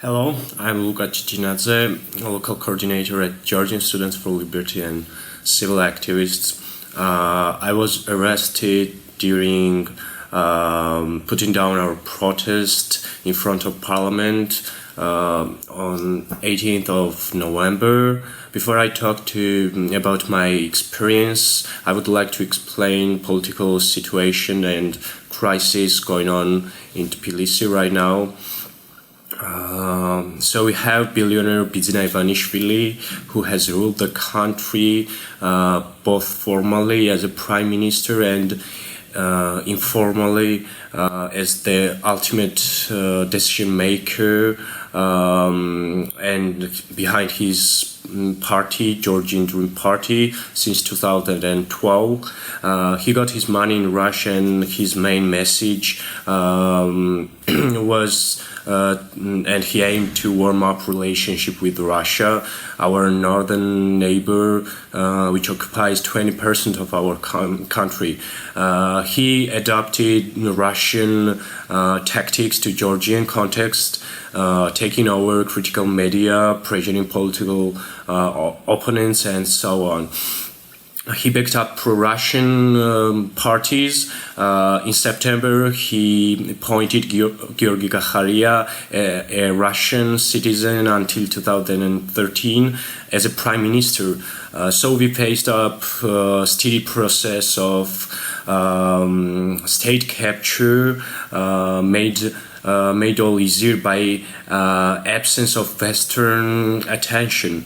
Hello, I'm Luka Tchitchinadze, a local coordinator at Georgian Students for Liberty and Civil Activists. I was arrested during putting down our protest in front of Parliament on 18th of November. Before I talk about my experience, I would like to explain political situation and crisis going on in Tbilisi right now. So we have billionaire Bidzina Ivanishvili, who has ruled the country both formally as a prime minister and informally as the ultimate decision maker, and behind his party, Georgian Dream Party, since 2012. He got his money in Russia, and his main message was and he aimed to warm up relationship with Russia, our northern neighbor, which occupies 20% of our country. He adopted Russian tactics to Georgian context, taking over critical media, pressuring political opponents, and so on. He backed up pro-Russian parties. In September, he appointed Georgi Gakharia, a Russian citizen until 2013, as a prime minister. So we faced up a steady process of state capture, made all easier by absence of Western attention.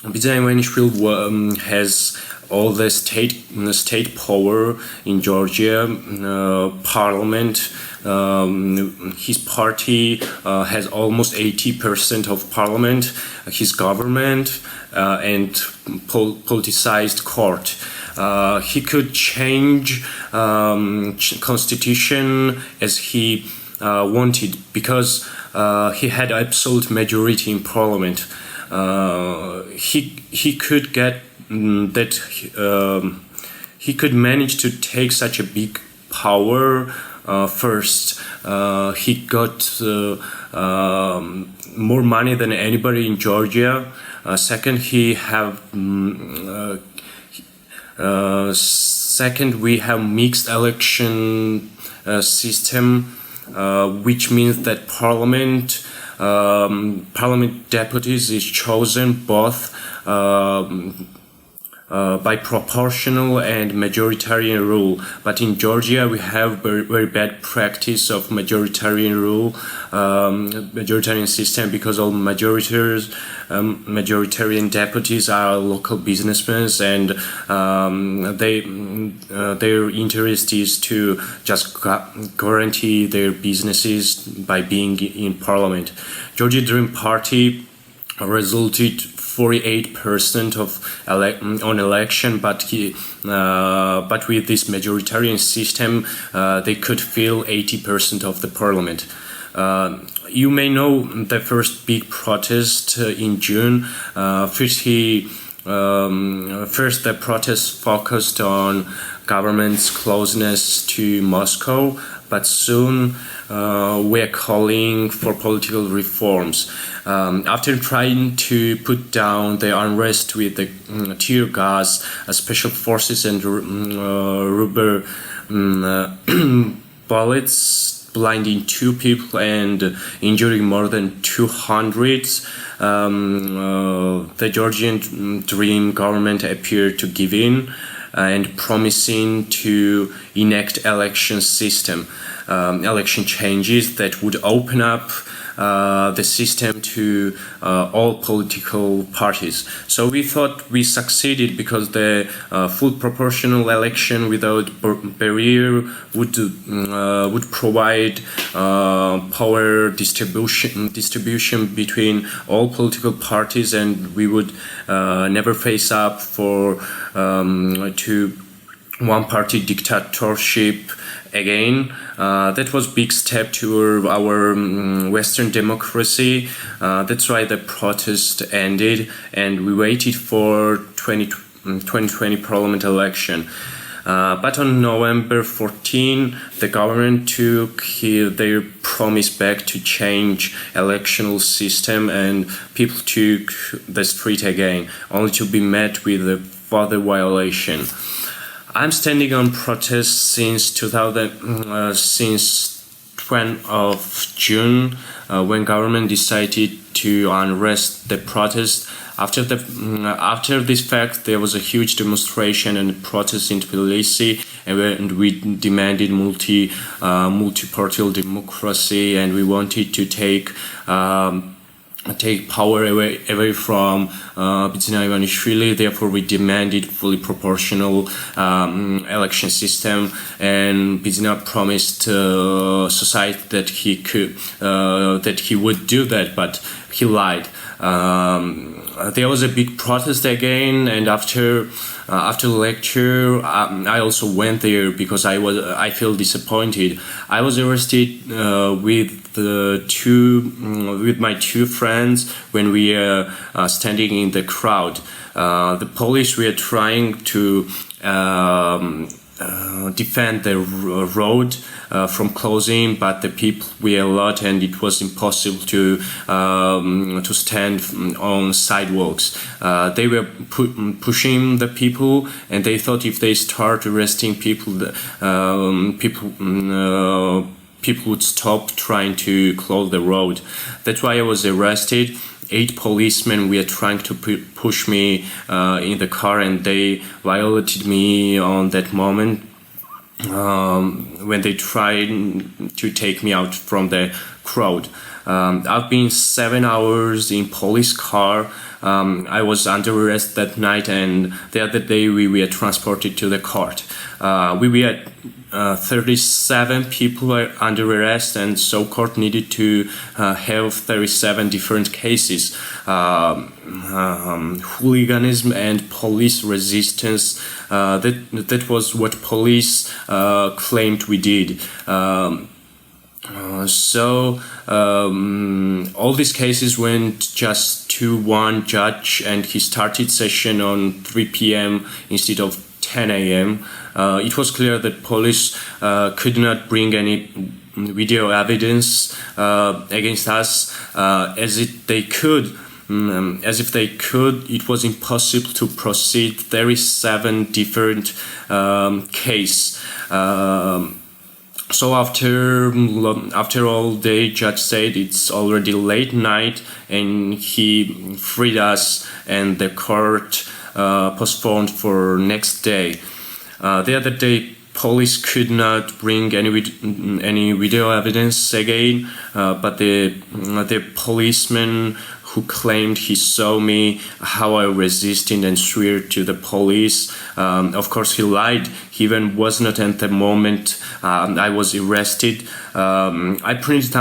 Bidzina Ivanishvili has all the state power in Georgia, parliament. His party has almost 80% of parliament, his government, and politicized court. He could change constitution as he wanted, because he had absolute majority in parliament. He could get he could manage to take such a big power. First, he got more money than anybody in Georgia. Second, we have mixed election system, which means that parliament deputies is chosen both by proportional and majoritarian rule. But in Georgia, we have very bad practice of majoritarian rule, majoritarian system, because all majoritarian deputies are local businessmen, and their interest is to just guarantee their businesses by being in parliament. Georgian Dream Party resulted 48% on election, but with this majoritarian system, they could fill 80% of the parliament. You may know the first big protest in June. First, the protest focused on government's closeness to Moscow, but soon we are calling for political reforms. After trying to put down the unrest with the tear gas, special forces and rubber bullets, blinding 2 people and injuring more than 200, the Georgian Dream government appeared to give in and promising to enact election changes that would open up the system to all political parties. So we thought we succeeded, because the full proportional election without barrier would provide power distribution between all political parties, and we would never face up to one-party dictatorship again. That was big step toward our Western democracy. That's why the protest ended, and we waited for 2020 parliament election. But on November 14, the government took their promise back to change electoral system, and people took the street again, only to be met with a further violation. I'm standing on protests since 20 of June, when government decided to unrest the protest. After this fact, there was a huge demonstration and protest in Tbilisi, and we demanded multi-party democracy, and we wanted to take power away from Bidzina Ivanishvili. Therefore, we demanded fully proportional election system, and Bidzina promised society that he would do that, but he lied. There was a big protest again, and after the lecture, I also went there because I feel disappointed. I was arrested with my two friends when we were standing in the crowd. The police were trying to defend the road from closing, but the people were a lot, and it was impossible to stand on sidewalks. They were pushing the people, and they thought if they start arresting people, people would stop trying to close the road. That's why I was arrested. 8 policemen were trying to push me in the car, and they violated me on that moment when they tried to take me out from the crowd. I've been 7 hours in police car. I was under arrest that night, and the other day we were transported to the court. We were 37 people were under arrest, and so court needed to have 37 different cases. Hooliganism and police resistance, that was what police claimed we did. All these cases went just to one judge, and he started session on 3 p.m. instead of 10 a.m. It was clear that police could not bring any video evidence against us, as if they could. It was impossible to proceed 37 different cases. So after all day, judge said it's already late night, and he freed us, and the court postponed for next day. The other day, police could not bring any video evidence again, but the policeman who claimed he saw me, how I resisted and swore to the police. Of course, he lied. He even was not at the moment I was arrested. I printed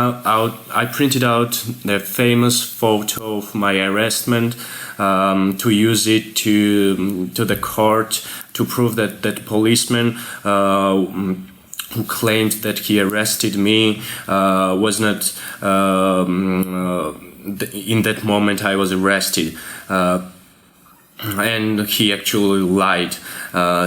out the famous photo of my arrestment to use it to the court to prove that that policeman who claimed that he arrested me was not in that moment I was arrested, and he actually lied.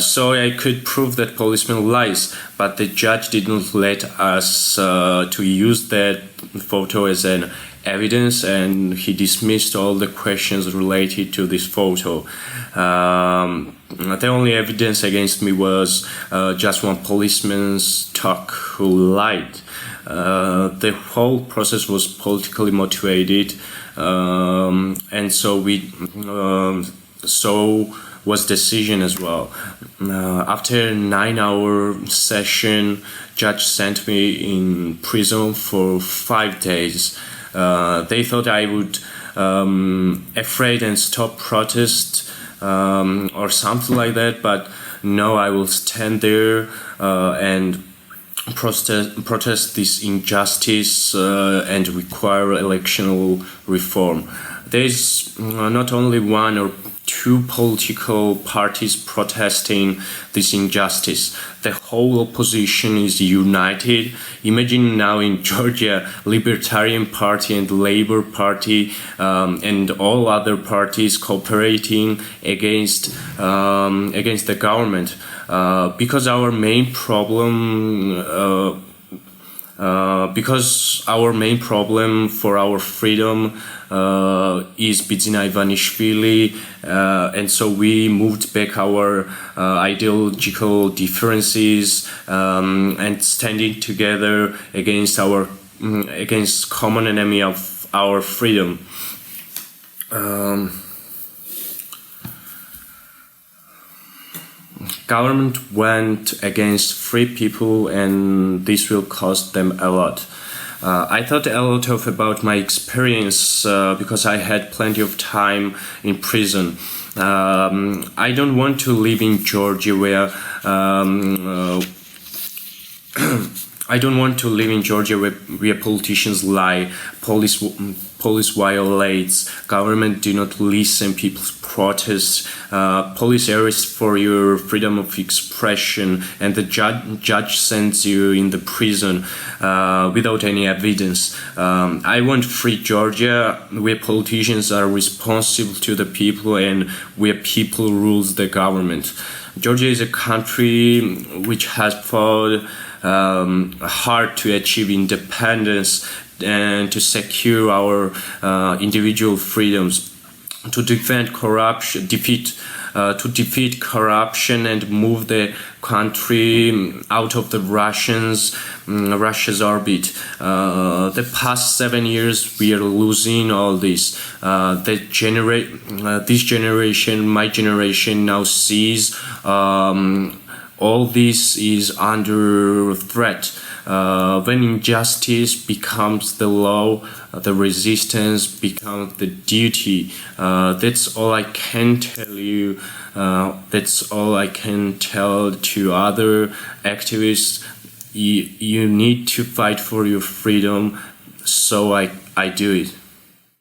So I could prove that policeman lies, but the judge didn't let us to use that photo as an evidence, and he dismissed all the questions related to this photo. The only evidence against me was just one policeman's talk who lied. The whole process was politically motivated, and so was decision as well. After a 9-hour session, judge sent me in prison for 5 days. They thought I would afraid and stop protest or something like that, but no, I will stand there and protest this injustice and require electoral reform. There's not only one or two political parties protesting this injustice. The whole opposition is united. Imagine now in Georgia, Libertarian Party and Labor Party and all other parties cooperating against the government. Because our main problem for our freedom is Bidzina Ivanishvili, and so we moved back our ideological differences and standing together against common enemy of our freedom. Government went against free people, and this will cost them a lot. I thought a lot about my experience because I had plenty of time in prison. I don't want to live in Georgia where where politicians lie, police violates, government do not listen people's protests, police arrest for your freedom of expression, and the judge sends you in the prison without any evidence. I want free Georgia where politicians are responsible to the people and where people rules the government. Georgia is a country which has fought hard to achieve independence and to secure our individual freedoms, to defeat corruption and move the country out of the Russia's orbit. The past 7 years we are losing all this. This generation, my generation, now sees all this is under threat. When injustice becomes the law, the resistance becomes the duty. That's all I can tell you. That's all I can tell to other activists. You need to fight for your freedom, so I do it.